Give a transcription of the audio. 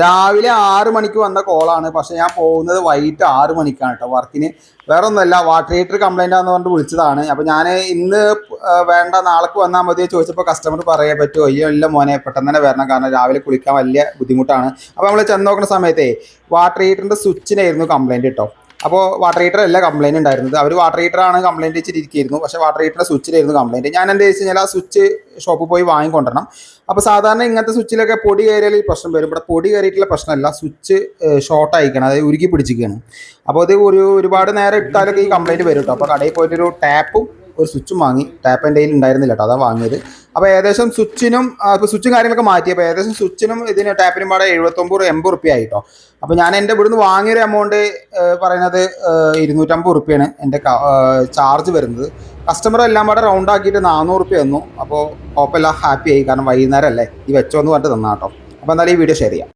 രാവിലെ 6 മണിക്ക് വന്ന കോളാണ്. പക്ഷെ ഞാൻ പോകുന്നത് വൈകിട്ട് 6 മണിക്കാണ് കേട്ടോ വർക്കിന്. വേറെ ഒന്നുമല്ല, വാട്ടർ ഹീറ്റർ കംപ്ലൈൻ്റ് ആണെന്ന് പറഞ്ഞിട്ട് വിളിച്ചതാണ്. അപ്പോൾ ഞാൻ ഇന്ന് വേണ്ട നാളേക്ക് വന്നാൽ മതി ചോദിച്ചപ്പോൾ കസ്റ്റമർ പറയാൻ പറ്റുമോ? അയ്യോ ഇല്ല മോനെ, പെട്ടെന്ന് തന്നെ വരണം, കാരണം രാവിലെ കുളിക്കാൻ വലിയ ബുദ്ധിമുട്ടാണ്. അപ്പോൾ നമ്മൾ ചെന്ന് നോക്കുന്ന സമയത്തേ വാട്ടർ ഹീറ്ററിൻ്റെ സ്വിച്ചിനായിരുന്നു കംപ്ലൈൻറ്റ് കേട്ടോ. അപ്പോൾ വാട്ടർ ഹീറ്റർ അല്ല കംപ്ലൈൻറ്റ് ഉണ്ടായിരുന്നത്, അവർ വാട്ടർ ഹീറ്ററാണ് കംപ്ലൈൻറ്റ് വെച്ചിരിക്കുന്നു. പക്ഷേ വാട്ടർ ഹീറ്ററിൻ്റെ സ്വിച്ചിലായിരുന്നു കംപ്ലൈൻറ്റ്. ഞാൻ എന്താ വെച്ച് കഴിഞ്ഞാൽ ആ സ്വിച്ച് ഷോപ്പിൽ പോയി വാങ്ങിക്കൊണ്ടിരണം. അപ്പോൾ സാധാരണ ഇങ്ങനത്തെ സ്വിച്ചിലൊക്കെ പൊടി കയറിയാൽ ഈ പ്രശ്നം വരും. ഇവിടെ പൊടി കയറിയിട്ടുള്ള പ്രശ്നമല്ല, സ്വിച്ച് ഷോർട്ട് ആയിക്കണം, അതായത് ഉരുക്കി പിടിച്ചിരിക്കുകയാണ്. അപ്പോൾ അത് ഒരുപാട് നേരം ഇട്ടാലൊക്കെ ഈ കംപ്ലൈൻറ്റ് വരും കേട്ടോ. അപ്പോൾ കടയിൽ പോയിട്ടൊരു ടാപ്പും ഒരു സ്വിച്ചും വാങ്ങി. ടാപ്പ് എൻ്റെ കയ്യിൽ ഉണ്ടായിരുന്നില്ല കേട്ടോ, അതാണ് വാങ്ങിയത്. അപ്പോൾ ഏകദേശം സ്വിച്ചിനും ഇപ്പോൾ സ്വിച്ചും കാര്യങ്ങളൊക്കെ മാറ്റി. അപ്പോൾ ഏകദേശം സ്വിച്ചിനും ഇതിന് ടാപ്പിനും പാടെ 79-80 റുപ്യ ആയിട്ടോ. അപ്പോൾ ഞാൻ എൻ്റെ ഇവിടുന്ന് വാങ്ങിയൊരു എമൗണ്ട് പറയുന്നത് 250 റുപ്യാണ് എൻ്റെ ചാർജ് വരുന്നത്. കസ്റ്റമർ എല്ലാം പാടെ റൗണ്ട് ആക്കിയിട്ട് 400 റുപ്യ തന്നു. അപ്പോൾ കുഴപ്പമില്ല, ഹാപ്പി ആയി, കാരണം വൈകുന്നേരം അല്ലേ ഈ വെച്ചോ എന്ന് പറഞ്ഞിട്ട് തന്നാ കേട്ടോ. അപ്പോൾ എന്തായാലും ഈ വീഡിയോ ഷെയർ ചെയ്യാം.